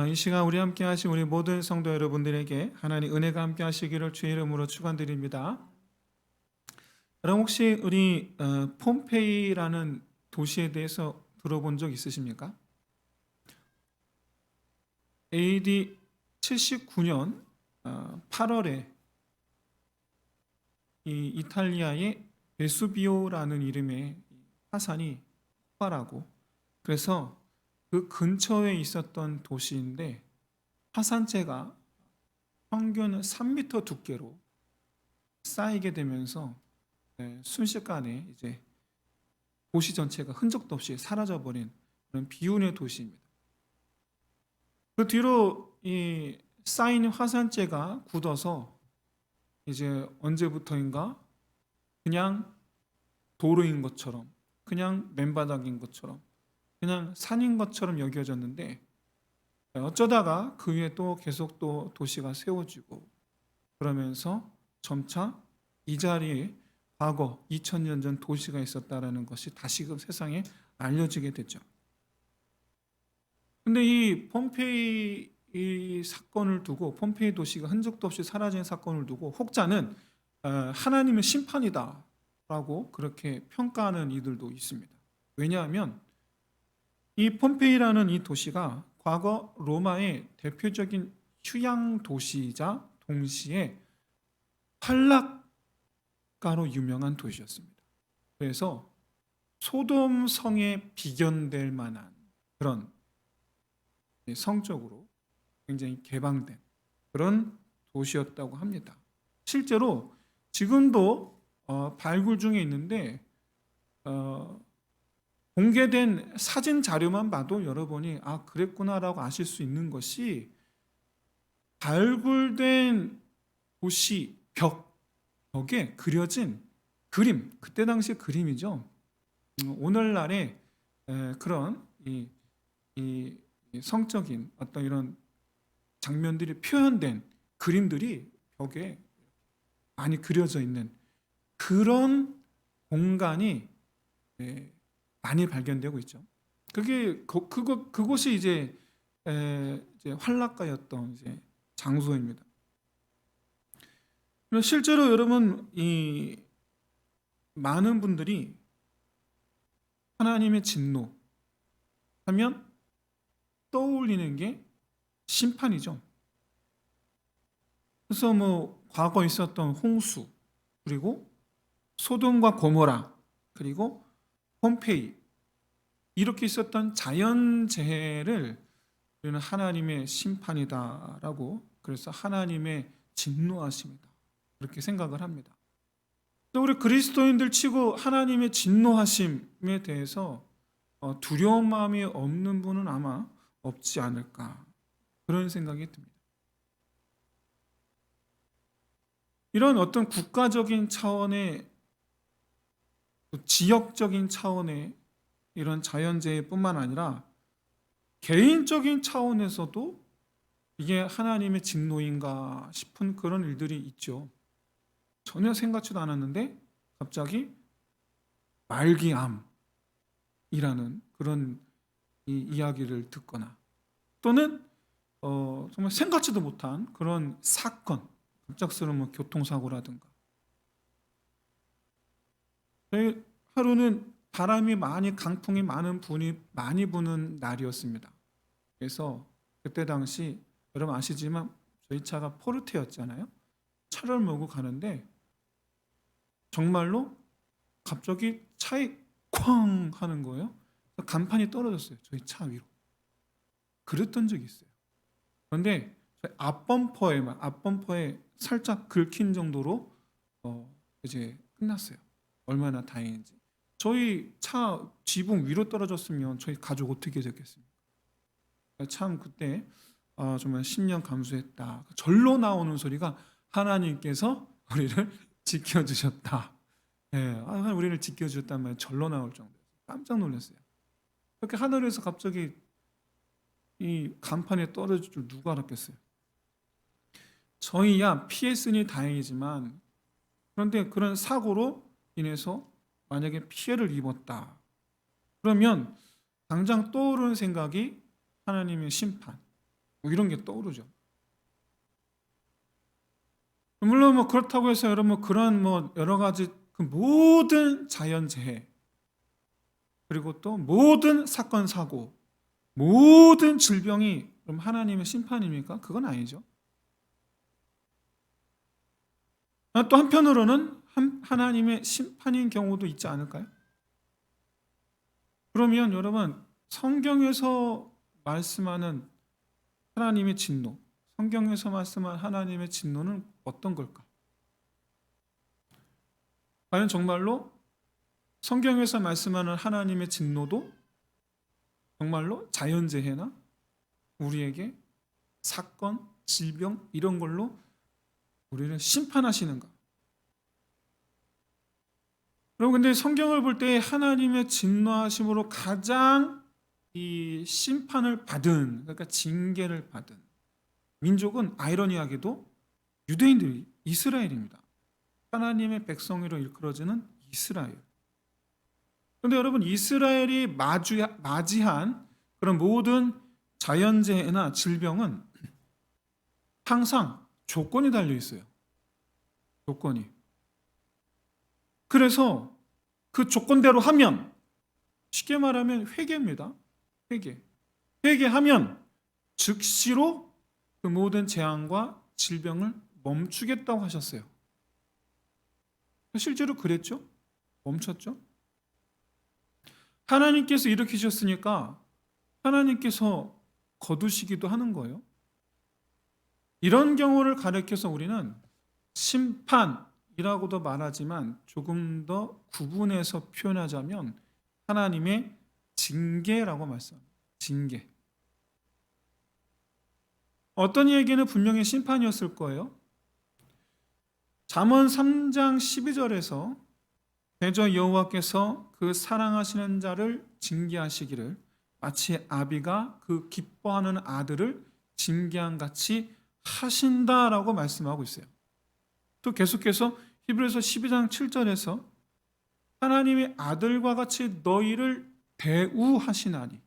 이 시간 우리 함께 하신 우리 모든 성도 여러분들에게 하나님 은혜가 함께 하시기를 주의 이름으로 축원드립니다. 여러분 혹시 우리 폼페이라는 도시에 대해서 들어본 적 있으십니까? AD 79년 8월에 이 이탈리아의 베수비오라는 이름의 화산이 폭발하고, 그래서 그 근처에 있었던 도시인데 화산재가 평균 3m 두께로 쌓이게 되면서 순식간에 이제 도시 전체가 흔적도 없이 사라져버린 그런 비운의 도시입니다. 그 뒤로 이 쌓인 화산재가 굳어서 이제 언제부터인가 그냥 도로인 것처럼, 그냥 맨바닥인 것처럼, 그냥 산인 것처럼 여겨졌는데, 어쩌다가 그 위에 또 계속 또 도시가 세워지고, 그러면서 점차 이 자리에 과거 2000년 전 도시가 있었다라는 것이 다시금 세상에 알려지게 됐죠. 근데 이 폼페이 이 사건을 두고, 폼페이 도시가 흔적도 없이 사라진 사건을 두고 혹자는 하나님의 심판이다라고 그렇게 평가하는 이들도 있습니다. 왜냐하면 이 폼페이라는 이 도시가 과거 로마의 대표적인 휴양 도시이자 동시에 활락가로 유명한 도시였습니다. 그래서 소돔 성에 비견될 만한 그런 성적으로 굉장히 개방된 그런 도시였다고 합니다. 실제로 지금도 발굴 중에 있는데 공개된 사진 자료만 봐도 여러분이 그랬구나라고 아실 수 있는 것이, 발굴된 도시 벽에 그려진 그림, 그때 당시 그림이죠. 오늘날의 그런 이 성적인 어떤 이런 장면들이 표현된 그림들이 벽에 많이 그려져 있는 그런 공간이 많이 발견되고 있죠. 그곳이 이제 활락가였던 이제 장소입니다. 실제로 여러분, 이 많은 분들이 하나님의 진노 하면 떠올리는 게 심판이죠. 그래서 뭐 과거 있었던 홍수, 그리고 소돔과 고모라, 그리고 폼페이, 이렇게 있었던 자연재해를 우리는 하나님의 심판이다라고, 그래서 하나님의 진노하심이다, 그렇게 생각을 합니다. 또 우리 그리스도인들 치고 하나님의 진노하심에 대해서 두려운 마음이 없는 분은 아마 없지 않을까, 그런 생각이 듭니다. 이런 어떤 국가적인 차원의, 지역적인 차원의 이런 자연재해뿐만 아니라 개인적인 차원에서도 이게 하나님의 진노인가 싶은 그런 일들이 있죠. 전혀 생각지도 않았는데 갑자기 말기암이라는 그런 이야기를 듣거나, 또는 정말 생각지도 못한 그런 사건, 갑작스러운 뭐 교통사고라든가, 하루는 바람이 많이, 강풍이 많이 부는 날이었습니다. 그래서 그때 당시 여러분 아시지만 저희 차가 포르테였잖아요. 차를 몰고 가는데 정말로 갑자기 차에 쾅 하는 거예요. 간판이 떨어졌어요, 저희 차 위로. 그랬던 적이 있어요. 그런데 저희 앞범퍼에 살짝 긁힌 정도로 이제 끝났어요. 얼마나 다행인지. 저희 차 지붕 위로 떨어졌으면 저희 가족 어떻게 됐겠습니까? 참 그때 정말 10년 감수했다. 절로 나오는 소리가 하나님께서 우리를 지켜주셨다. 우리를 지켜주셨단 말이에요. 절로 나올 정도로 깜짝 놀랐어요. 그렇게 하늘에서 갑자기 이 간판에 떨어질 줄 누가 알았겠어요? 저희야 피했으니 다행이지만, 그런데 그런 사고로 인해서 만약에 피해를 입었다 그러면 당장 떠오르는 생각이 하나님의 심판, 뭐 이런 게 떠오르죠. 물론 뭐 그렇다고 해서 여러분 그런 뭐 여러 가지 그 모든 자연재해 그리고 또 모든 사건 사고 모든 질병이 그럼 하나님의 심판입니까? 그건 아니죠. 또 한편으로는 하나님의 심판인 경우도 있지 않을까요? 그러면 여러분 성경에서 말씀하는 하나님의 진노, 성경에서 말씀하는 하나님의 진노는 어떤 걸까? 과연 정말로 성경에서 말씀하는 하나님의 진노도 정말로 자연재해나 우리에게 사건, 질병 이런 걸로 우리를 심판하시는가? 여러분 근데 성경을 볼 때 하나님의 진노하심으로 가장 이 심판을 받은 그러니까 징계를 받은 민족은 아이러니하게도 유대인들이 이스라엘입니다. 하나님의 백성으로 일컬어지는 이스라엘. 그런데 여러분 이스라엘이 맞이한 그런 모든 자연재해나 질병은 항상 조건이 달려 있어요. 조건이. 그래서 그 조건대로 하면 쉽게 말하면 회개입니다. 회개하면 즉시로 그 모든 재앙과 질병을 멈추겠다고 하셨어요. 실제로 그랬죠? 멈췄죠? 하나님께서 일으키셨으니까 하나님께서 거두시기도 하는 거예요. 이런 경우를 가리켜서 우리는 심판이라고도 말하지만 조금 더 구분해서 표현하자면 하나님의 징계라고 말씀합니다. 징계. 어떤 이에게는 분명히 심판이었을 거예요. 잠언 3장 12절에서 대저 여호와께서 그 사랑하시는 자를 징계하시기를 마치 아비가 그 기뻐하는 아들을 징계한 같이 하신다라고 말씀하고 있어요. 또 계속해서 히브리서 12장 7절에서 하나님의 아들과 같이 너희를 대우하시나니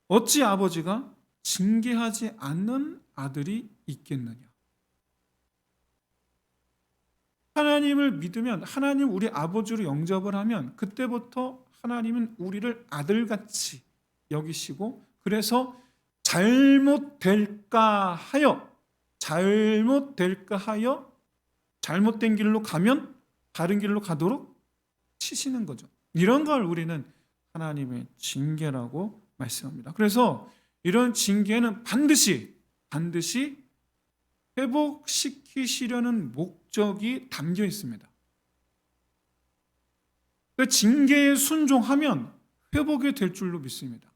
어찌 아버지가 징계하지 않는 아들이 있겠느냐. 하나님을 믿으면 하나님 우리 아버지로 영접을 하면 그때부터 하나님은 우리를 아들같이 여기시고 그래서 잘못될까 하여 잘못된 길로 가면 다른 길로 가도록 치시는 거죠. 이런 걸 우리는 하나님의 징계라고 말씀합니다. 그래서 이런 징계는 반드시 회복시키시려는 목적이 담겨 있습니다. 그 징계에 순종하면 회복이 될 줄로 믿습니다.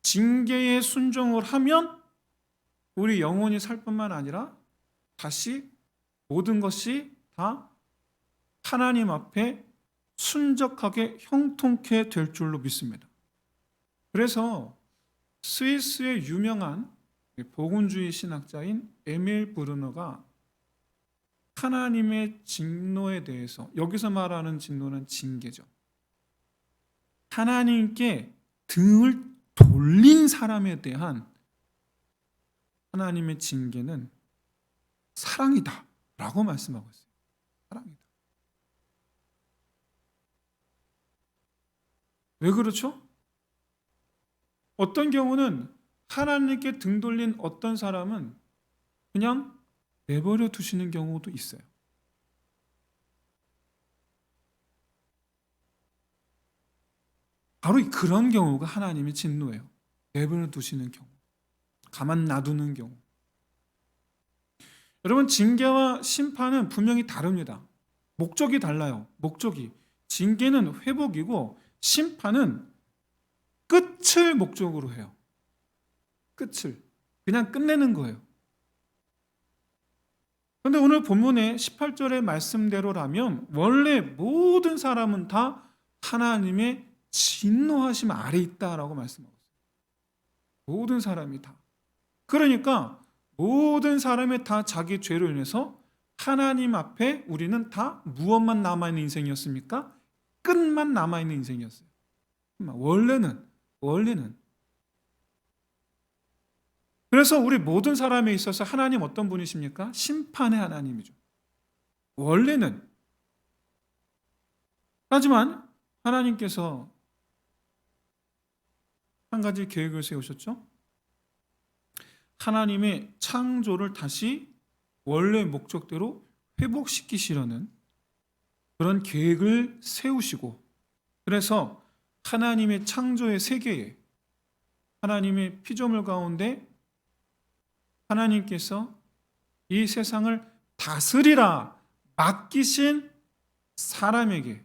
징계에 순종을 하면 우리 영혼이 살 뿐만 아니라 다시 모든 것이 다 하나님 앞에 순적하게 형통케 될 줄로 믿습니다. 그래서 스위스의 유명한 복음주의 신학자인 에밀 브루너가 하나님의 진노에 대해서 여기서 말하는 진노는 징계죠. 하나님께 등을 돌린 사람에 대한 하나님의 징계는 사랑이다 라고 말씀하고 있어요. 사랑이다. 왜 그렇죠? 어떤 경우는 하나님께 등 돌린 어떤 사람은 그냥 내버려 두시는 경우도 있어요. 바로 그런 경우가 하나님의 진노예요. 내버려 두시는 경우. 가만 놔두는 경우. 여러분 징계와 심판은 분명히 다릅니다. 목적이 달라요. 목적이. 징계는 회복이고 심판은 끝을 목적으로 해요. 끝을. 그냥 끝내는 거예요. 그런데 오늘 본문의 18절의 말씀대로라면 원래 모든 사람은 다 하나님의 진노하심 아래 있다라고 말씀하고 있어요. 모든 사람이 다. 그러니까 모든 사람이 다 자기 죄로 인해서 하나님 앞에 우리는 다 무엇만 남아있는 인생이었습니까? 끝만 남아있는 인생이었어요. 원래는 그래서 우리 모든 사람에 있어서 하나님 어떤 분이십니까? 심판의 하나님이죠. 원래는. 하지만 하나님께서 한 가지 계획을 세우셨죠. 하나님의 창조를 다시 원래 목적대로 회복시키시려는 그런 계획을 세우시고, 그래서 하나님의 창조의 세계에, 하나님의 피조물 가운데 하나님께서 이 세상을 다스리라 맡기신 사람에게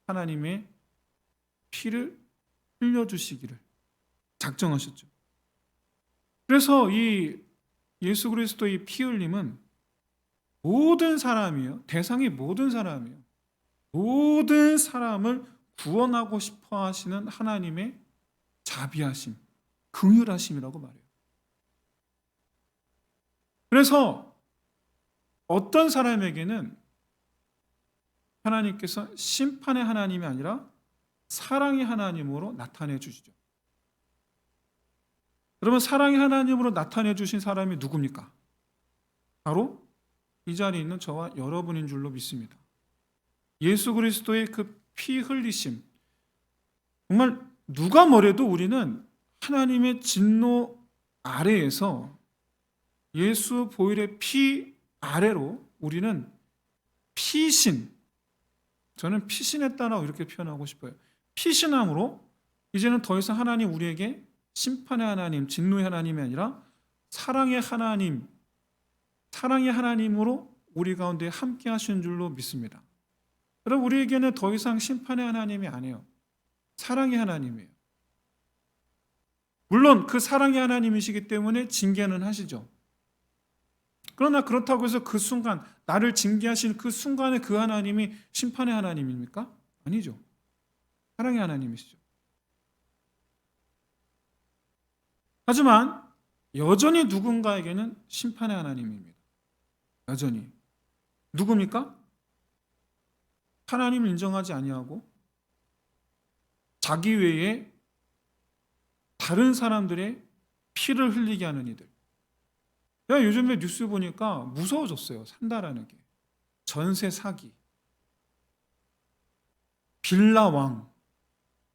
하나님의 피를 흘려주시기를 작정하셨죠. 그래서 이 예수 그리스도의 피 흘림은 모든 사람이요, 대상이 모든 사람이요, 모든 사람을 구원하고 싶어 하시는 하나님의 자비하심, 긍휼하심이라고 말해요. 그래서 어떤 사람에게는 하나님께서 심판의 하나님이 아니라 사랑의 하나님으로 나타내 주시죠. 그러면 사랑의 하나님으로 나타내 주신 사람이 누굽니까? 바로 이 자리에 있는 저와 여러분인 줄로 믿습니다. 예수 그리스도의 그 피 흘리심, 정말 누가 뭐래도 우리는 하나님의 진노 아래에서 예수 보혈의 피 아래로 우리는 피신, 저는 피신했다라고 이렇게 표현하고 싶어요. 피신함으로 이제는 더 이상 하나님 우리에게 심판의 하나님, 진노의 하나님이 아니라 사랑의 하나님, 사랑의 하나님으로 우리 가운데 함께 하신 줄로 믿습니다. 여러분, 우리에게는 더 이상 심판의 하나님이 아니에요. 사랑의 하나님이에요. 물론 그 사랑의 하나님이시기 때문에 징계는 하시죠. 그러나 그렇다고 해서 그 순간, 나를 징계하신 그 순간에 그 하나님이 심판의 하나님입니까? 아니죠. 사랑의 하나님이시죠. 하지만 여전히 누군가에게는 심판의 하나님입니다. 여전히. 누굽니까? 하나님을 인정하지 아니하고 자기 외에 다른 사람들의 피를 흘리게 하는 이들. 내가 요즘에 뉴스 보니까 무서워졌어요. 산다라는 게. 전세 사기, 빌라 왕.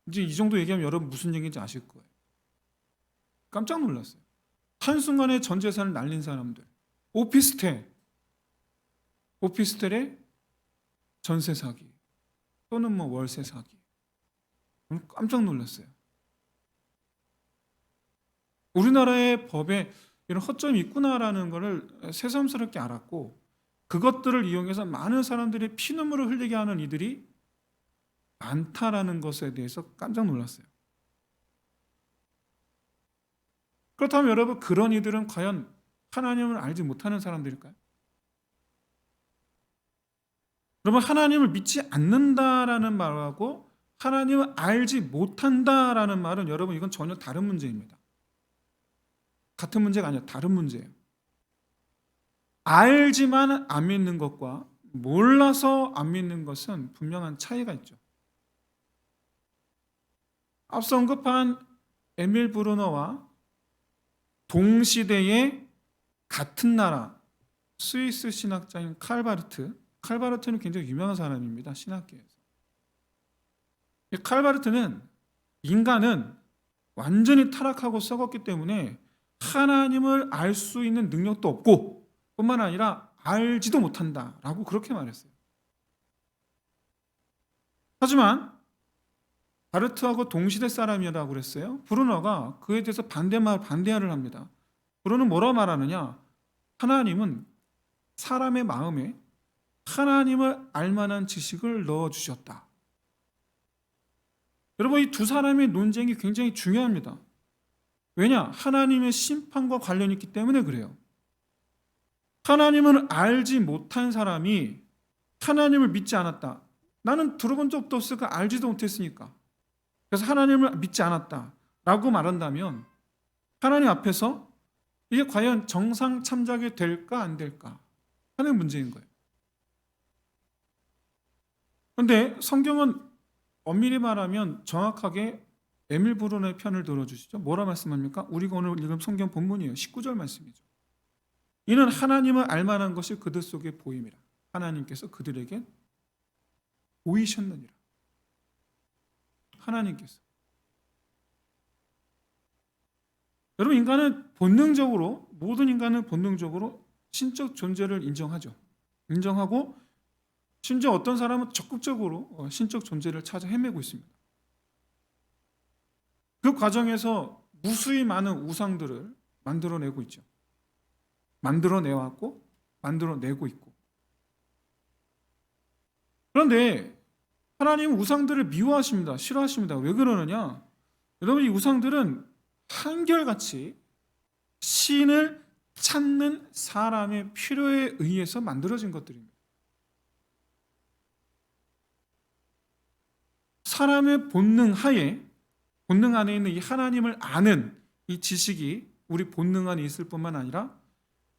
이제 이 정도 얘기하면 여러분 무슨 얘기인지 아실 거예요. 깜짝 놀랐어요. 한순간에 전 재산을 날린 사람들. 오피스텔에 전세 사기 또는 월세 사기. 깜짝 놀랐어요. 우리나라의 법에 이런 허점이 있구나라는 것을 새삼스럽게 알았고, 그것들을 이용해서 많은 사람들이 피눈물을 흘리게 하는 이들이 많다라는 것에 대해서 깜짝 놀랐어요. 그렇다면 여러분, 그런 이들은 과연 하나님을 알지 못하는 사람들일까요? 여러분, 하나님을 믿지 않는다라는 말하고 하나님을 알지 못한다라는 말은, 여러분, 이건 전혀 다른 문제입니다. 같은 문제가 아니라 다른 문제예요. 알지만 안 믿는 것과 몰라서 안 믿는 것은 분명한 차이가 있죠. 앞서 언급한 에밀 브루너와 동시대의 같은 나라 스위스 신학자인 칼바르트는 굉장히 유명한 사람입니다. 신학계에서. 이 칼바르트는 인간은 완전히 타락하고 썩었기 때문에 하나님을 알 수 있는 능력도 없고 뿐만 아니라 알지도 못한다라고 그렇게 말했어요. 하지만 바르트하고 동시대 사람이라고 그랬어요. 브루너가 그에 대해서 반대를 합니다. 브루너는 뭐라고 말하느냐? 하나님은 사람의 마음에 하나님을 알만한 지식을 넣어주셨다. 여러분, 이 두 사람의 논쟁이 굉장히 중요합니다. 왜냐? 하나님의 심판과 관련이 있기 때문에 그래요. 하나님을 알지 못한 사람이 하나님을 믿지 않았다. 나는 들어본 적도 없으니까 알지도 못했으니까. 그래서 하나님을 믿지 않았다라고 말한다면 하나님 앞에서 이게 과연 정상 참작이 될까 안 될까 하는 문제인 거예요. 그런데 성경은 엄밀히 말하면 정확하게 에밀 브론의 편을 들어주시죠. 뭐라 말씀합니까? 우리가 오늘 읽은 성경 본문이에요. 19절 말씀이죠. 이는 하나님을 알만한 것이 그들 속에 보임이라. 하나님께서 그들에게 보이셨느니라. 하나님께서. 여러분, 인간은 본능적으로, 모든 인간은 본능적으로 신적 존재를 인정하죠. 인정하고 심지어 어떤 사람은 적극적으로 신적 존재를 찾아 헤매고 있습니다. 그 과정에서 무수히 많은 우상들을 만들어내고 있죠. 만들어내왔고 만들어내고 있고. 그런데 하나님은 우상들을 미워하십니다. 싫어하십니다. 왜 그러느냐? 여러분, 이 우상들은 한결같이 신을 찾는 사람의 필요에 의해서 만들어진 것들입니다. 사람의 본능 하에, 본능 안에 있는 이 하나님을 아는 이 지식이 우리 본능 안에 있을 뿐만 아니라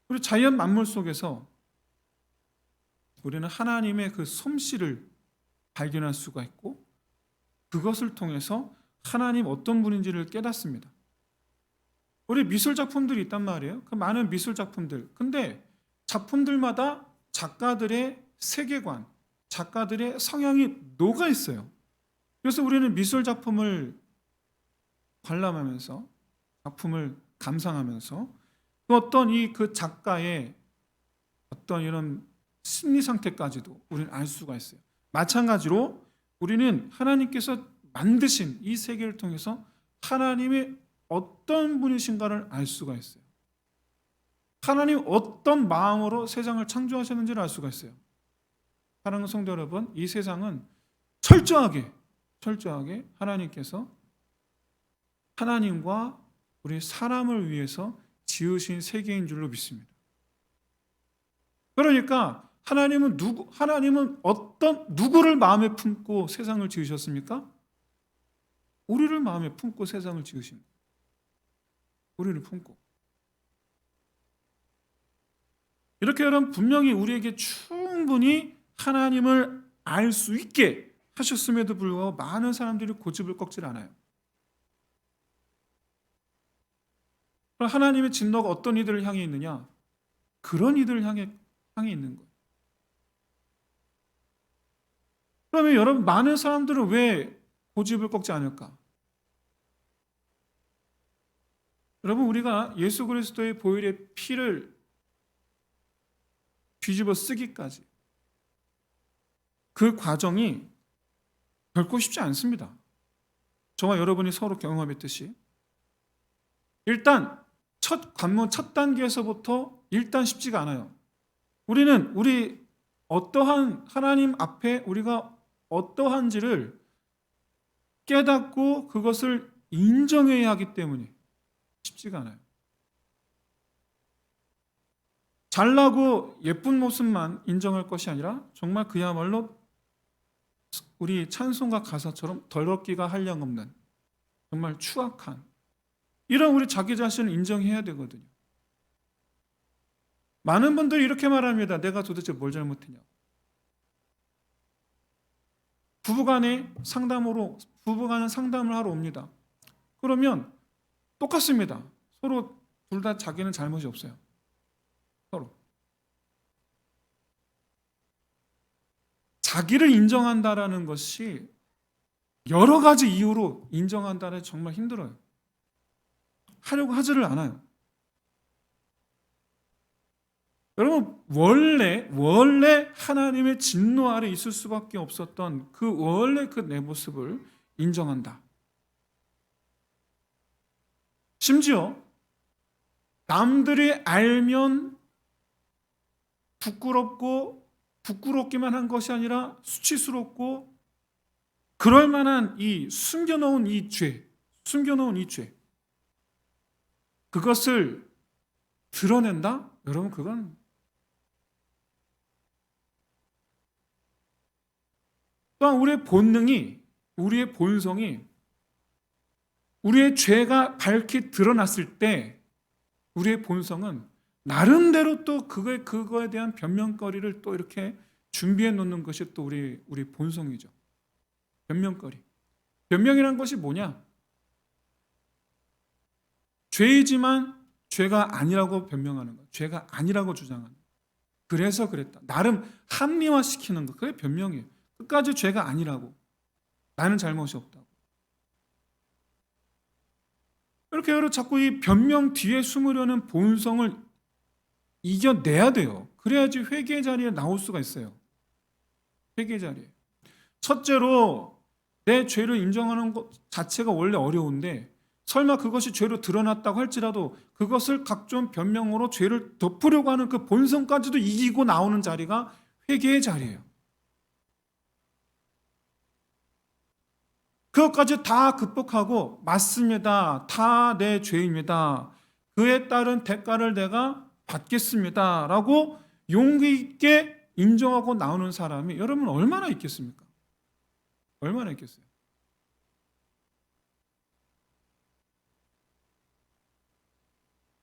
우리 자연 만물 속에서 우리는 하나님의 그 솜씨를 발견할 수가 있고 그것을 통해서 하나님 어떤 분인지를 깨닫습니다. 우리 미술 작품들이 있단 말이에요. 그 많은 미술 작품들. 근데 작품들마다 작가들의 세계관, 작가들의 성향이 녹아 있어요. 그래서 우리는 미술 작품을 관람하면서, 작품을 감상하면서 또 어떤 그 작가의 어떤 이런 심리 상태까지도 우리는 알 수가 있어요. 마찬가지로 우리는 하나님께서 만드신 이 세계를 통해서 하나님의 어떤 분이신가를 알 수가 있어요. 하나님 어떤 마음으로 세상을 창조하셨는지를 알 수가 있어요. 사랑하는 성도 여러분, 이 세상은 철저하게 하나님께서 하나님과 우리 사람을 위해서 지으신 세계인 줄로 믿습니다. 그러니까 하나님은 누구를 마음에 품고 세상을 지으셨습니까? 우리를 마음에 품고 세상을 지으십니다. 우리를 품고. 이렇게 여러분, 분명히 우리에게 충분히 하나님을 알 수 있게 하셨음에도 불구하고 많은 사람들이 고집을 꺾질 않아요. 그럼 하나님의 진노가 어떤 이들을 향해 있느냐? 그런 이들을 향해 있는 거예요. 그러면 여러분, 많은 사람들은 왜 고집을 꺾지 않을까? 여러분, 우리가 예수 그리스도의 보혈의 피를 뒤집어 쓰기까지 그 과정이 결코 쉽지 않습니다. 저와 여러분이 서로 경험했듯이 일단 첫 관문 첫 단계에서부터 일단 쉽지가 않아요. 우리 어떠한 하나님 앞에 우리가 어떠한지를 깨닫고 그것을 인정해야 하기 때문에 쉽지가 않아요. 잘나고 예쁜 모습만 인정할 것이 아니라 정말 그야말로 우리 찬송가 가사처럼 더럽기가 한량없는 정말 추악한 이런 우리 자기 자신을 인정해야 되거든요. 많은 분들이 이렇게 말합니다. 내가 도대체 뭘 잘못했냐. 부부간에 상담을 하러 옵니다. 그러면 똑같습니다. 서로 둘 다 자기는 잘못이 없어요. 서로. 자기를 인정한다라는 것이 여러 가지 이유로 인정한다는 정말 힘들어요. 하려고 하지를 않아요. 여러분, 원래 하나님의 진노 아래 있을 수밖에 없었던 그 원래 그 내 모습을 인정한다. 심지어 남들이 알면 부끄럽기만 한 것이 아니라 수치스럽고 그럴 만한 이 숨겨놓은 이 죄, 그것을 드러낸다? 여러분, 그건 또한 우리의 본성이 우리의 죄가 밝히 드러났을 때 우리의 본성은 나름대로 또 그거에 대한 변명거리를 또 이렇게 준비해 놓는 것이 또 우리 본성이죠. 변명거리. 변명이라는 것이 뭐냐? 죄이지만 죄가 아니라고 변명하는 거, 죄가 아니라고 주장하는 거. 그래서 그랬다. 나름 합리화시키는 거. 그게 변명이에요. 끝까지 죄가 아니라고. 나는 잘못이 없다고. 이렇게 여러분 자꾸 이 변명 뒤에 숨으려는 본성을 이겨내야 돼요. 그래야지 회개 자리에 나올 수가 있어요. 회개 자리에. 첫째로 내 죄를 인정하는 것 자체가 원래 어려운데 설마 그것이 죄로 드러났다고 할지라도 그것을 각종 변명으로 죄를 덮으려고 하는 그 본성까지도 이기고 나오는 자리가 회개의 자리예요. 그것까지 다 극복하고 맞습니다. 다 내 죄입니다. 그에 따른 대가를 내가 받겠습니다. 라고 용기 있게 인정하고 나오는 사람이 여러분 얼마나 있겠습니까? 얼마나 있겠어요?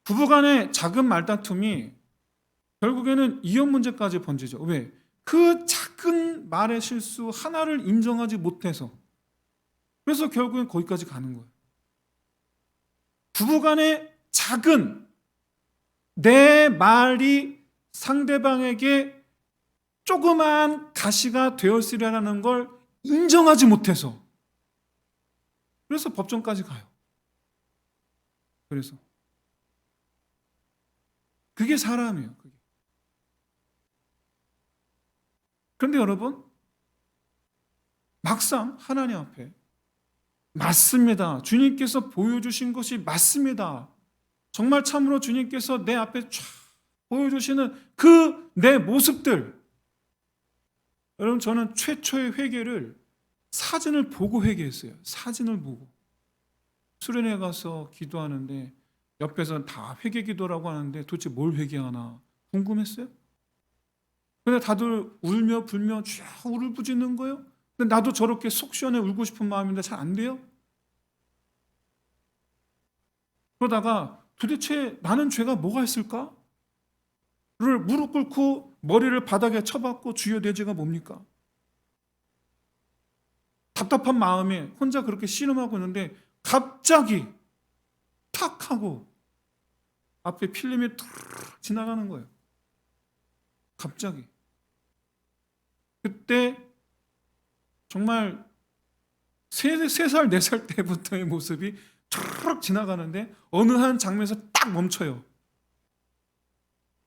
부부간의 작은 말다툼이 결국에는 이혼 문제까지 번지죠. 왜? 그 작은 말의 실수 하나를 인정하지 못해서 그래서 결국엔 거기까지 가는 거예요. 부부간의 작은 내 말이 상대방에게 조그만 가시가 되었으리라는 걸 인정하지 못해서 그래서 법정까지 가요. 그래서 그게 사람이에요. 그게. 그런데 여러분 막상 하나님 앞에 맞습니다. 주님께서 보여주신 것이 맞습니다. 정말 참으로 주님께서 내 앞에 쫙 보여주시는 그 내 모습들. 여러분 저는 최초의 회개를 사진을 보고 회개했어요. 사진을 보고. 수련회 가서 기도하는데 옆에서는 다 회개 기도라고 하는데 도대체 뭘 회개하나 궁금했어요. 근데 다들 울며 불며 쫙 울부짖는 거예요. 근데 나도 저렇게 속 시원해 울고 싶은 마음인데 잘 안 돼요. 그러다가 도대체 나는 죄가 뭐가 있을까? 를 무릎 꿇고 머리를 바닥에 쳐박고 주여 내 죄가 뭡니까? 답답한 마음에 혼자 그렇게 씨름하고 있는데 갑자기 탁 하고 앞에 필름이 툭 지나가는 거예요. 갑자기. 그때 정말 3살, 4살 때부터의 모습이 툭 지나가는데 어느 한 장면에서 딱 멈춰요.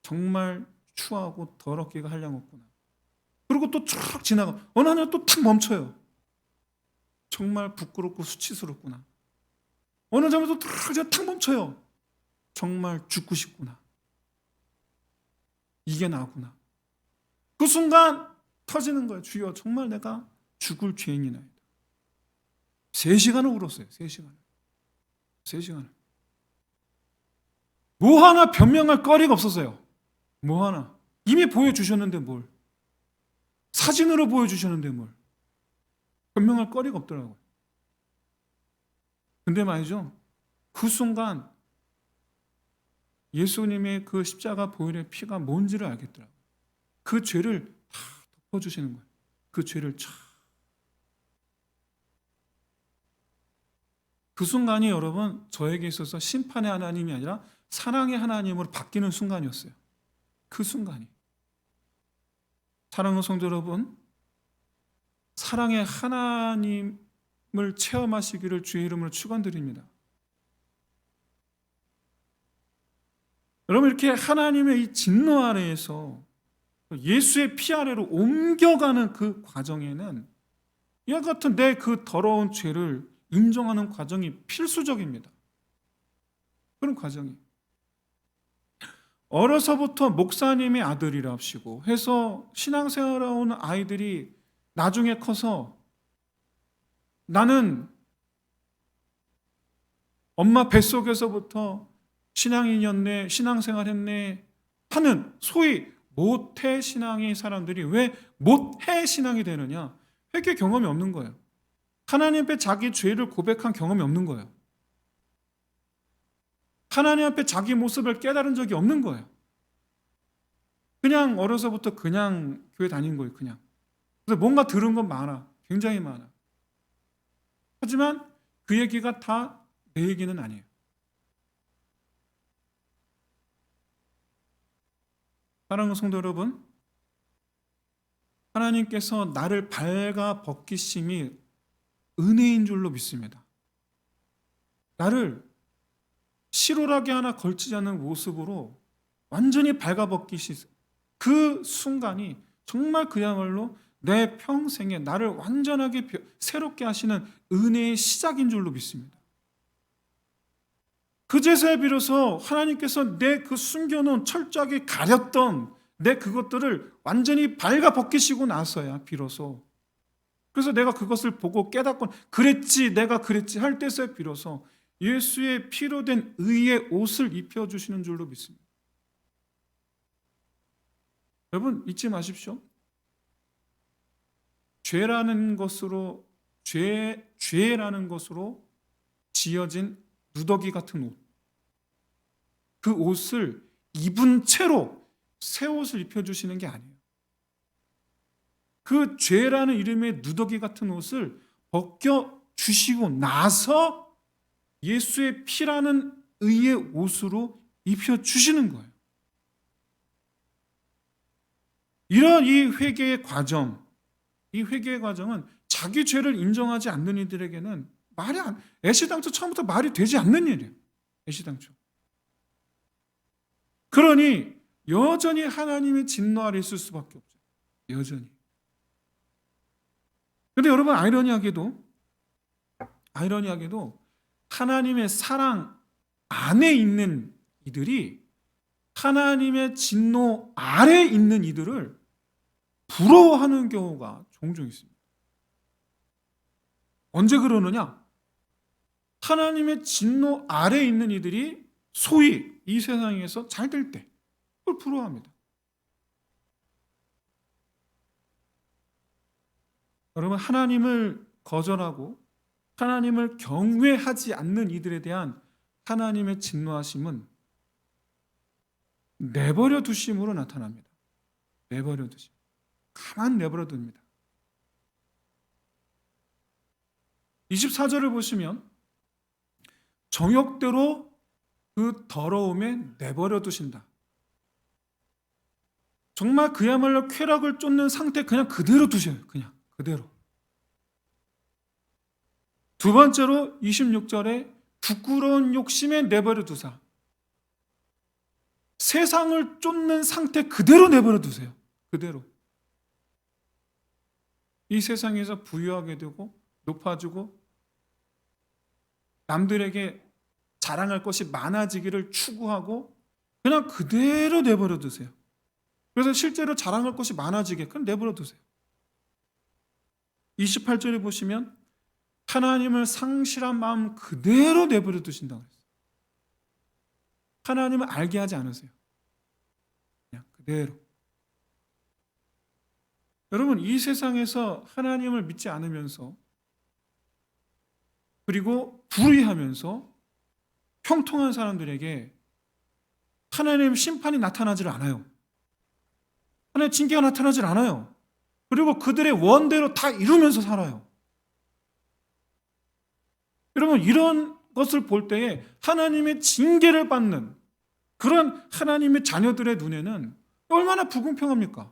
정말 추하고 더럽기가 한량없구나. 그리고 또 툭 지나가. 어느 하나 또 탁 멈춰요. 정말 부끄럽고 수치스럽구나. 어느 장면에서 탁 멈춰요. 정말 죽고 싶구나. 이게 나구나. 그 순간 터지는 거예요. 주여 정말 내가 죽을 죄인이나이다. 3시간을 울었어요. 3시간을. 뭐 하나 변명할 거리가 없었어요. 뭐 하나. 이미 보여주셨는데 뭘. 사진으로 보여주셨는데 뭘. 변명할 거리가 없더라고요. 근데 말이죠. 그 순간 예수님의 그 십자가 보혈의 피가 뭔지를 알겠더라고요. 그 죄를 다 덮어주시는 거예요. 그 죄를 참. 그 순간이 여러분 저에게 있어서 심판의 하나님이 아니라 사랑의 하나님으로 바뀌는 순간이었어요. 그 순간이. 사랑하는 성도 여러분, 사랑의 하나님을 체험하시기를 주의 이름으로 축원드립니다. 여러분 이렇게 하나님의 이 진노 아래에서 예수의 피 아래로 옮겨가는 그 과정에는 이와 같은 내 그 더러운 죄를 인정하는 과정이 필수적입니다. 그런 과정이. 어려서부터 목사님의 아들이랍시고 해서 신앙생활을 하는 아이들이 나중에 커서 나는 엄마 뱃속에서부터 신앙인이었네, 신앙생활했네 하는 소위 모태 신앙의 사람들이 왜 모태 신앙이 되느냐? 회개 경험이 없는 거예요. 하나님 앞에 자기 죄를 고백한 경험이 없는 거예요. 하나님 앞에 자기 모습을 깨달은 적이 없는 거예요. 그냥 어려서부터 그냥 교회 다닌 거예요. 그냥. 그래서 뭔가 들은 건 많아. 굉장히 많아. 하지만 그 얘기가 다 내 얘기는 아니에요. 사랑하는 성도 여러분, 하나님께서 나를 발가 벗기심이 은혜인 줄로 믿습니다. 나를 실오라기 하나 걸치지 않는 모습으로 완전히 발가 벗기시, 그 순간이 정말 그야말로 내 평생에 나를 완전하게 새롭게 하시는 은혜의 시작인 줄로 믿습니다. 그제서야 비로소 하나님께서 내 그 숨겨놓은 철저하게 가렸던 내 그것들을 완전히 발가 벗기시고 나서야 비로소, 그래서 내가 그것을 보고 깨닫고 그랬지, 내가 그랬지 할 때서야 비로소 예수의 피로 된 의의 옷을 입혀주시는 줄로 믿습니다. 여러분 잊지 마십시오. 죄라는 것으로 지어진 누더기 같은 옷, 그 옷을 입은 채로 새 옷을 입혀주시는 게 아니에요. 그 죄라는 이름의 누더기 같은 옷을 벗겨주시고 나서 예수의 피라는 의의 옷으로 입혀주시는 거예요. 이런 이 회개의 과정은 자기 죄를 인정하지 않는 이들에게는 애시당초 처음부터 말이 되지 않는 일이에요. 애시당초. 그러니 여전히 하나님의 진노 아래 있을 수밖에 없죠. 여전히. 그런데 여러분 아이러니하게도 하나님의 사랑 안에 있는 이들이 하나님의 진노 아래 있는 이들을 부러워하는 경우가 종종 있습니다. 언제 그러느냐? 하나님의 진노 아래 있는 이들이 소위 이 세상에서 잘 될 때 그걸 부러워합니다. 여러분 하나님을 거절하고 하나님을 경외하지 않는 이들에 대한 하나님의 진노하심은 내버려 두심으로 나타납니다. 내버려 두심. 가만 내버려 둡니다. 24절을 보시면 정욕대로 그 더러움에 내버려 두신다. 정말 그야말로 쾌락을 쫓는 상태 그냥 그대로 두셔요. 그냥 그대로. 두 번째로 26절에 부끄러운 욕심에 내버려 두사. 세상을 쫓는 상태 그대로 내버려 두세요. 그대로. 이 세상에서 부유하게 되고 높아지고 남들에게 자랑할 것이 많아지기를 추구하고 그냥 그대로 내버려 두세요. 그래서 실제로 자랑할 것이 많아지게 그냥 내버려 두세요. 28절에 보시면 하나님을 상실한 마음 그대로 내버려 두신다고 했어요. 하나님을 알게 하지 않으세요. 그냥 그대로. 여러분 이 세상에서 하나님을 믿지 않으면서 그리고 불의하면서 형통한 사람들에게 하나님의 심판이 나타나질 않아요. 하나님의 징계가 나타나질 않아요. 그리고 그들의 원대로 다 이루면서 살아요. 여러분 이런 것을 볼 때에 하나님의 징계를 받는 그런 하나님의 자녀들의 눈에는 얼마나 불공평합니까?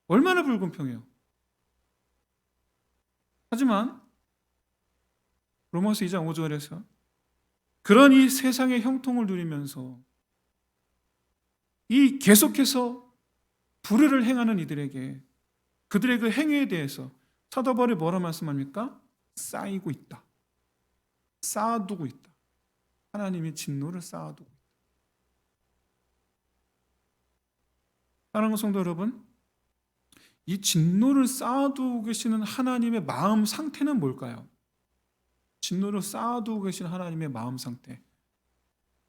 얼마나 불공평해요. 하지만 로마서 2장 5절에서 그런 이 세상의 형통을 누리면서 이 계속해서 불의를 행하는 이들에게 그들의 그 행위에 대해서 사도 바울이 뭐라 말씀합니까? 쌓이고 있다. 쌓아두고 있다. 하나님의 진노를 쌓아두고 있다. 사랑하는 성도 여러분, 이 진노를 쌓아두고 계시는 하나님의 마음 상태는 뭘까요? 진노를 쌓아두고 계신 하나님의 마음 상태.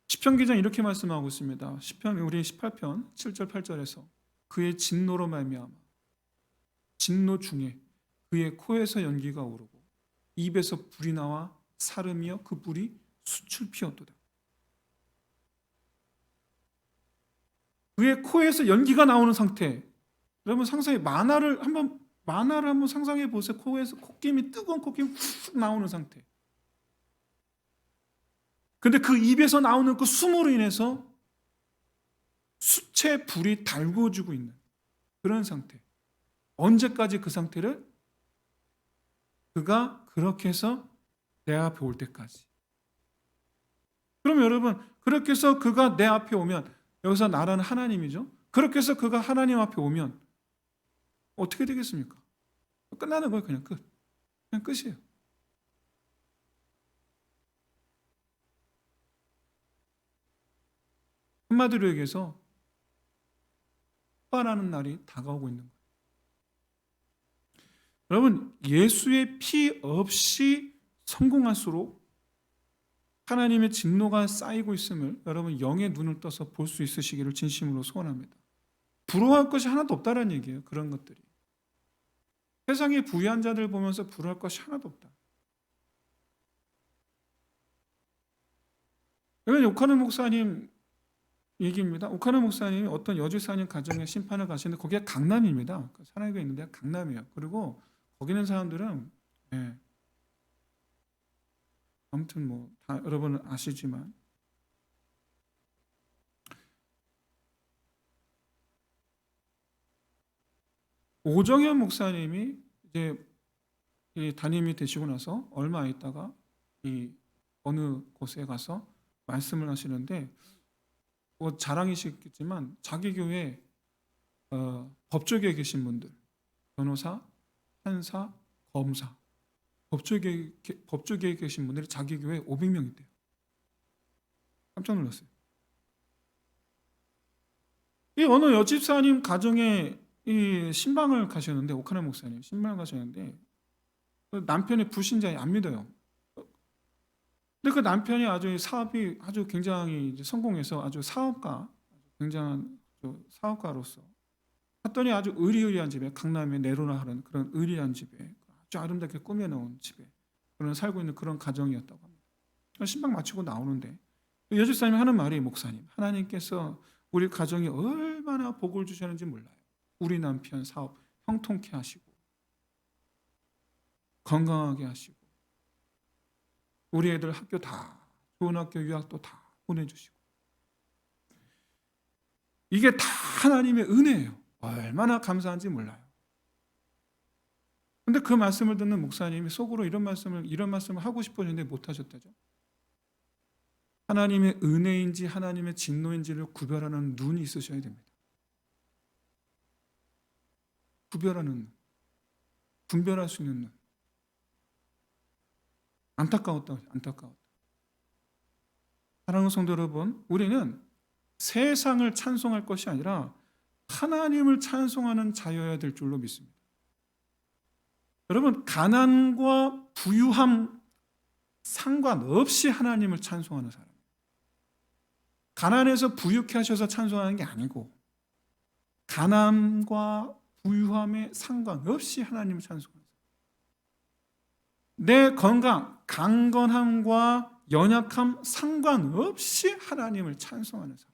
시편 기자는 이렇게 말씀하고 있습니다. 시편 우리 18편 7절 8절에서 그의 진노로 말미암아 진노 중에 그의 코에서 연기가 오르고 입에서 불이 나와 사름이여 그 불이 수출 피었도다. 그의 코에서 연기가 나오는 상태. 여러분 상상해 만화를 한번 상상해 보세요. 코에서 콧김이 뜨거운 콧김이 훅 나오는 상태. 근데 그 입에서 나오는 그 숨으로 인해서 빛의 불이 달궈주고 있는 그런 상태. 언제까지 그 상태를? 그가 그렇게 해서 내 앞에 올 때까지. 그럼 여러분, 그렇게 해서 그가 내 앞에 오면, 여기서 나라는 하나님이죠. 그렇게 해서 그가 하나님 앞에 오면 어떻게 되겠습니까? 끝나는 거예요. 그냥 끝. 그냥 끝이에요. 한마디로 얘기해서 폭발하는 날이 다가오고 있는 거예요. 여러분, 예수의 피 없이 성공할수록 하나님의 진노가 쌓이고 있음을 여러분 영의 눈을 떠서 볼 수 있으시기를 진심으로 소원합니다. 부러워할 것이 하나도 없다는 얘기예요. 그런 것들이. 세상의 부유한 자들 보면서 부러워할 것이 하나도 없다. 이건 오카노 목사님 얘기입니다. 오카노 목사님이 어떤 여주사님 가정에 심판을 가시는데 거기가 강남입니다. 사나이가 있는 데가 강남이에요. 그리고 거기 있는 사람들은 아무튼 뭐 다 여러분은 아시지만 오정현 목사님이 이제 이 담임이 되시고 나서 얼마 있다가 이 어느 곳에 가서 말씀을 하시는데 뭐 자랑이시겠지만 자기 교회 법조계에 계신 분들, 변호사, 판사, 검사, 법조계에 계신 분들이 자기 교회에 500명 있대요. 깜짝 놀랐어요. 이 어느 여집사님 가정에 이 신방을 가셨는데, 오카노 목사님 신방을 가셨는데 남편이 불신자에 안 믿어요. 근데 그 남편이 아주 사업이 아주 굉장히 이제 성공해서 아주 사업가, 굉장한 사업가로서 봤더니 아주 의리의리한 집에, 강남의 네로나 하는 그런 의리한 집에 아주 아름답게 꾸며놓은 집에 그런 살고 있는 그런 가정이었다고 합니다. 신방 마치고 나오는데 여집사님이 하는 말이, 목사님, 하나님께서 우리 가정이 얼마나 복을 주셨는지 몰라요. 우리 남편 사업 형통케 하시고 건강하게 하시고 우리 애들 학교 다 좋은 학교 유학도 다 보내주시고 이게 다 하나님의 은혜예요. 얼마나 감사한지 몰라요. 근데 그 말씀을 듣는 목사님이 속으로 이런 말씀을 하고 싶었는데 못하셨다죠. 하나님의 은혜인지 하나님의 진노인지를 구별하는 눈이 있으셔야 됩니다. 구별하는 눈, 분별할 수 있는 눈. 안타까웠다. 사랑하는 성도 여러분, 우리는 세상을 찬송할 것이 아니라 하나님을 찬송하는 자여야 될 줄로 믿습니다. 여러분, 가난과 부유함 상관없이 하나님을 찬송하는 사람. 가난해서 부유케 하셔서 찬송하는 게 아니고 가난과 부유함에 상관없이 하나님을 찬송하는 사람. 내 건강, 강건함과 연약함 상관없이 하나님을 찬송하는 사람.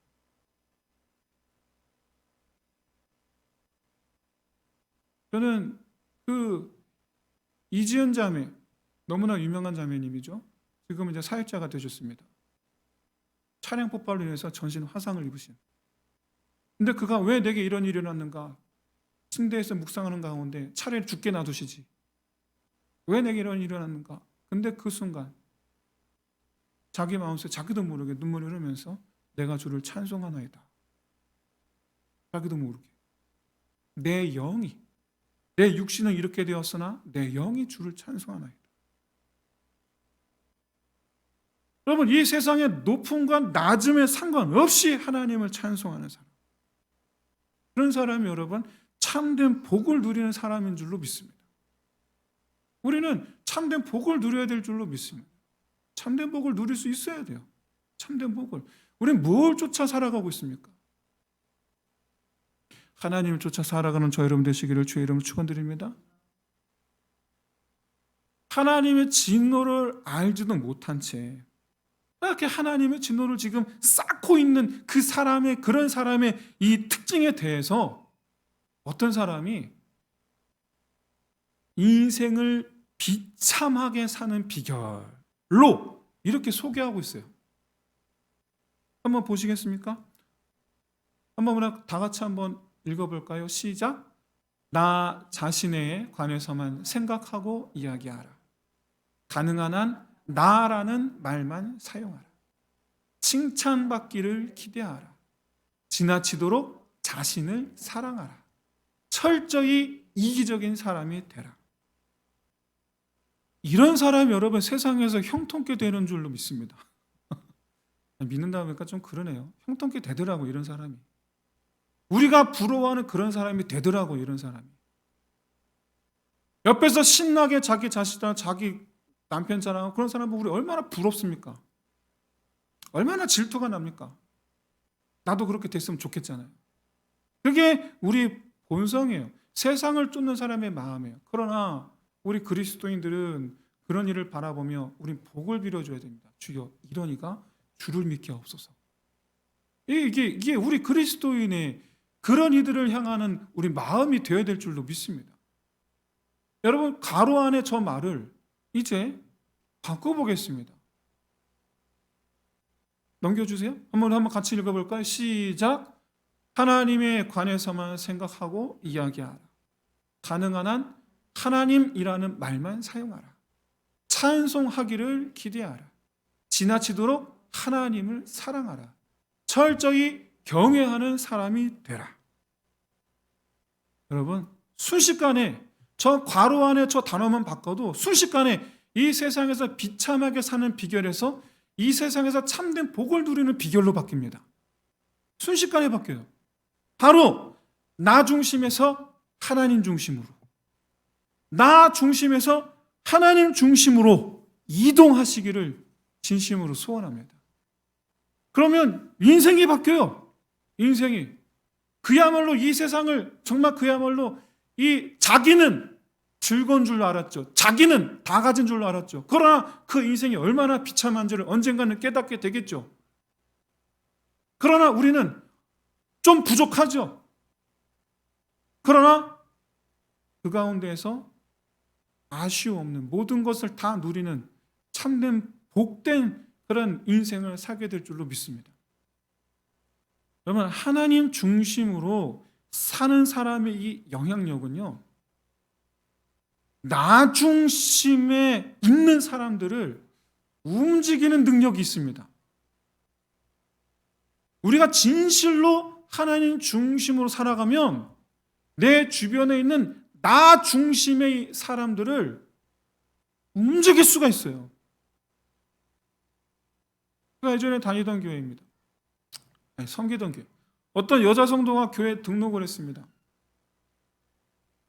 저는 그 이지은 자매, 너무나 유명한 자매님이죠. 지금 이제 사역자가 되셨습니다. 차량 폭발로 인해서 전신 화상을 입으신. 근데 그가 왜 내게 이런 일이 일어났는가? 침대에서 묵상하는 가운데 차라리 죽게 놔두시지. 왜 내게 이런 일이 일어났는가? 근데 그 순간 자기 마음속에 자기도 모르게 눈물이 흐르면서 내가 주를 찬송하나이다. 자기도 모르게. 내 영이, 내 육신은 이렇게 되었으나 내 영이 주를 찬송하나이다. 여러분, 이 세상의 높음과 낮음에 상관없이 하나님을 찬송하는 사람, 그런 사람이 여러분 참된 복을 누리는 사람인 줄로 믿습니다. 우리는 참된 복을 누려야 될 줄로 믿습니다. 참된 복을 누릴 수 있어야 돼요. 참된 복을. 우리는 뭘 쫓아 살아가고 있습니까? 하나님을 쫓아 살아가는 저 여러분 되시기를 주의 이름으로 축원드립니다. 하나님의 진노를 알지도 못한 채 이렇게 하나님의 진노를 지금 쌓고 있는 그 사람의, 그런 사람의 이 특징에 대해서 어떤 사람이 인생을 비참하게 사는 비결로 이렇게 소개하고 있어요. 한번 보시겠습니까? 한번 우리 다 같이 한번 읽어볼까요? 시작. 나 자신에 관해서만 생각하고 이야기하라. 가능한 한 나라는 말만 사용하라. 칭찬받기를 기대하라. 지나치도록 자신을 사랑하라. 철저히 이기적인 사람이 되라. 이런 사람이 여러분 세상에서 형통케 되는 줄로 믿습니다. 믿는다 보니까 좀 그러네요. 형통케 되더라고 이런 사람이. 우리가 부러워하는 그런 사람이 되더라고 이런 사람이. 옆에서 신나게 자기 자식이나 자기 남편 자랑하고 그런 사람 보고 우리 얼마나 부럽습니까? 얼마나 질투가 납니까? 나도 그렇게 됐으면 좋겠잖아요. 그게 우리 본성이에요. 세상을 쫓는 사람의 마음이에요. 그러나 우리 그리스도인들은 그런 일을 바라보며 우린 복을 빌어줘야 됩니다. 주여 이런 이가 주를 믿게 하옵소서. 이게 우리 그리스도인의 그런 이들을 향하는 우리 마음이 되어야 될 줄로 믿습니다. 여러분 가로 안에 저 말을 이제 바꿔보겠습니다. 넘겨주세요. 한번 같이 읽어볼까요? 시작. 하나님에 관해서만 생각하고 이야기하라. 가능한 한 하나님이라는 말만 사용하라. 찬송하기를 기대하라. 지나치도록 하나님을 사랑하라. 철저히 경외하는 사람이 되라. 여러분 순식간에 저 괄호 안에 저 단어만 바꿔도 순식간에 이 세상에서 비참하게 사는 비결에서 이 세상에서 참된 복을 누리는 비결로 바뀝니다. 순식간에 바뀌어요. 바로 나 중심에서 하나님 중심으로, 나 중심에서 하나님 중심으로 이동하시기를 진심으로 소원합니다. 그러면 인생이 바뀌어요. 인생이. 그야말로 이 세상을 정말 그야말로 이 자기는 즐거운 줄 알았죠. 자기는 다 가진 줄 알았죠. 그러나 그 인생이 얼마나 비참한지를 언젠가는 깨닫게 되겠죠. 그러나 우리는 좀 부족하죠. 그러나 그 가운데에서 아쉬움 없는 모든 것을 다 누리는 참된 복된 그런 인생을 살게 될 줄로 믿습니다. 여러분 하나님 중심으로 사는 사람의 이 영향력은요, 나 중심에 있는 사람들을 움직이는 능력이 있습니다. 우리가 진실로 하나님 중심으로 살아가면 내 주변에 있는 나 중심의 사람들을 움직일 수가 있어요. 제가 예전에 다니던 교회입니다. 섬기던 교회. 어떤 여자 성도가 교회에 등록을 했습니다.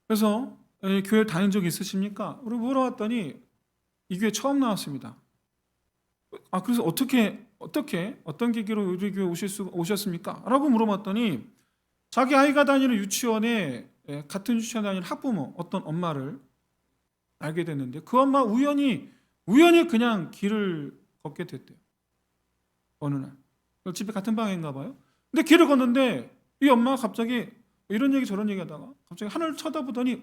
그래서 교회 다닌 적이 있으십니까? 우리 물어봤더니 이 교회 처음 나왔습니다. 그래서 어떤 계기로 우리 교회 오셨습니까? 라고 물어봤더니 자기 아이가 다니는 유치원에 같은 유치원 다니는 학부모 어떤 엄마를 알게 됐는데 그 엄마 우연히 그냥 길을 걷게 됐대요. 어느 날 집에 같은 방인가 봐요. 근데 길을 걷는데 이 엄마가 갑자기 이런 얘기 저런 얘기 하다가 갑자기 하늘을 쳐다보더니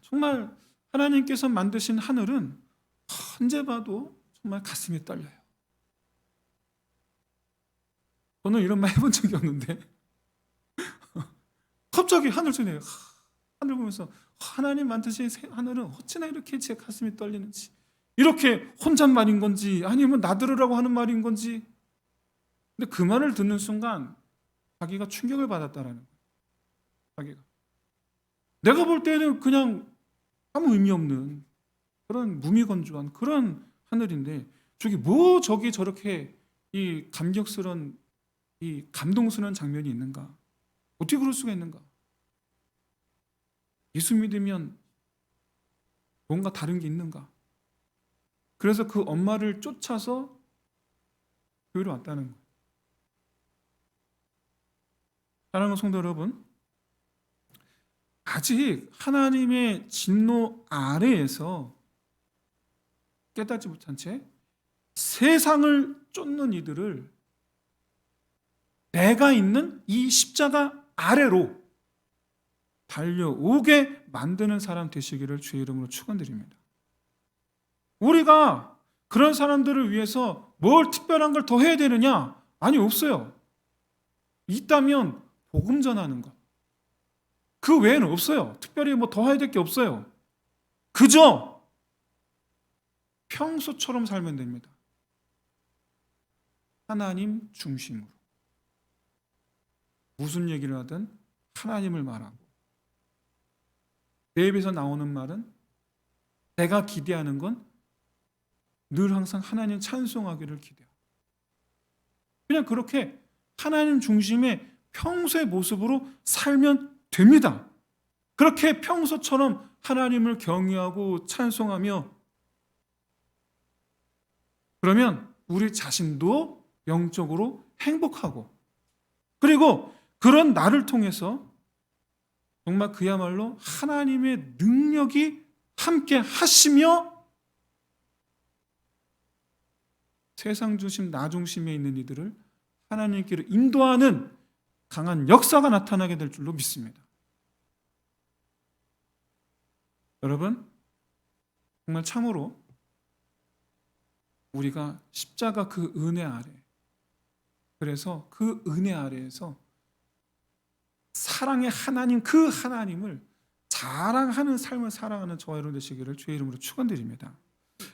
정말 하나님께서 만드신 하늘은 언제 봐도 정말 가슴이 떨려요. 저는 이런 말 해본 적이 없는데 갑자기 하늘 쳐내요. 하늘 보면서 하나님 만드신 하늘은 어찌나 이렇게 제 가슴이 떨리는지, 이렇게 혼잣말인 건지 아니면 나들으라고 하는 말인 건지. 근데 그 말을 듣는 순간 자기가 충격을 받았다라는 거예요. 자기가 내가 볼 때는 그냥 아무 의미 없는 그런 무미건조한 그런 하늘인데 저기 저렇게 이 감격스러운 이 감동스러운 장면이 있는가? 어떻게 그럴 수가 있는가? 예수 믿으면 뭔가 다른 게 있는가? 그래서 그 엄마를 쫓아서 교회로 왔다는 거예요. 사랑하는 성도 여러분, 아직 하나님의 진노 아래에서 깨닫지 못한 채 세상을 쫓는 이들을 내가 있는 이 십자가 아래로 달려오게 만드는 사람 되시기를 주의 이름으로 축원드립니다. 우리가 그런 사람들을 위해서 뭘 특별한 걸 더 해야 되느냐? 아니, 없어요. 있다면 복음 전하는 것. 그 외에는 없어요. 특별히 뭐 더 해야 될 게 없어요. 그저 평소처럼 살면 됩니다. 하나님 중심으로. 무슨 얘기를 하든 하나님을 말하고, 내 입에서 나오는 말은 내가 기대하는 건 늘 항상 하나님 찬송하기를 기대하고, 그냥 그렇게 하나님 중심의 평소의 모습으로 살면 됩니다. 그렇게 평소처럼 하나님을 경외하고 찬송하며, 그러면 우리 자신도 영적으로 행복하고, 그리고 그런 나를 통해서 정말 그야말로 하나님의 능력이 함께 하시며 세상 중심, 나 중심에 있는 이들을 하나님께로 인도하는 강한 역사가 나타나게 될 줄로 믿습니다. 여러분, 정말 참으로 우리가 십자가 그 은혜 아래, 그래서 그 은혜 아래에서 사랑의 하나님, 그 하나님을 자랑하는 삶을 살아가는 저와 여러분 되시기를 주의 이름으로 축원드립니다.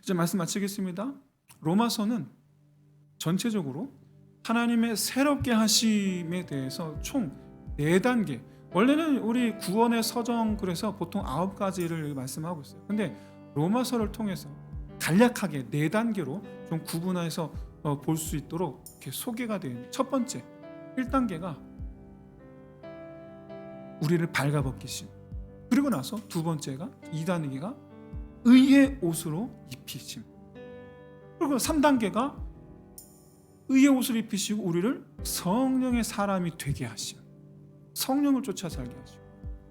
이제 말씀 마치겠습니다. 로마서는 전체적으로 하나님의 새롭게 하심에 대해서 총 4단계, 원래는 우리 구원의 서정 그래서 보통 9가지를 말씀하고 있어요. 근데 로마서를 통해서 간략하게 4단계로 좀 구분해서 볼 수 있도록 이렇게 소개가 되어 있는, 첫 번째 1단계가 우리를 발가벗기심, 그리고 나서 두 번째가 2단계가 의의 옷으로 입히심, 그리고 3단계가 의의 옷을 입히시고 우리를 성령의 사람이 되게 하심, 성령을 쫓아 살게 하시고,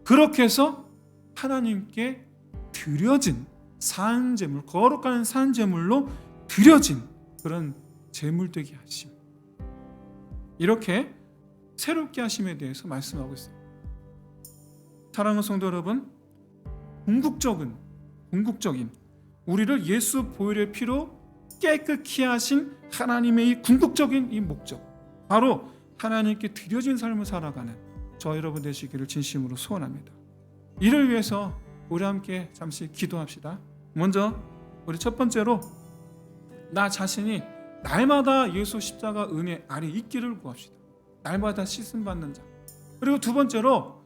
그렇게 해서 하나님께 드려진 산제물, 거룩한 산제물로 드려진 그런 제물 되게 하심, 이렇게 새롭게 하심에 대해서 말씀하고 있어요. 사랑하는 성도 여러분, 궁극적인 우리를 예수 보혈의 피로 깨끗히 하신 하나님의 이 궁극적인 이 목적, 바로 하나님께 드려진 삶을 살아가는 저 여러분 되시기를 진심으로 소원합니다. 이를 위해서 우리 함께 잠시 기도합시다. 먼저 우리 첫 번째로 나 자신이 날마다 예수 십자가 은혜 아래 있기를 구합시다. 날마다 씻음 받는 자. 그리고 두 번째로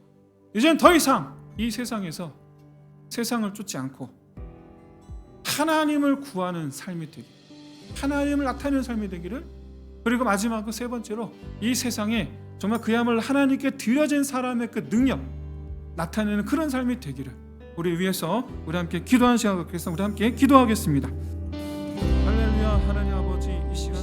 이제는 더 이상 이 세상에서 세상을 쫓지 않고 하나님을 구하는 삶이 되기, 하나님을 나타내는 삶이 되기를. 그리고 마지막으로 세 번째로 이 세상에 정말 그야말로 하나님께 드려진 사람의 그 능력 나타내는 그런 삶이 되기를 우리 위해서 우리 함께 기도하는 시간 갖겠습니다. 우리 함께 기도하겠습니다. 할렐루야. 하나님 아버지, 이 시간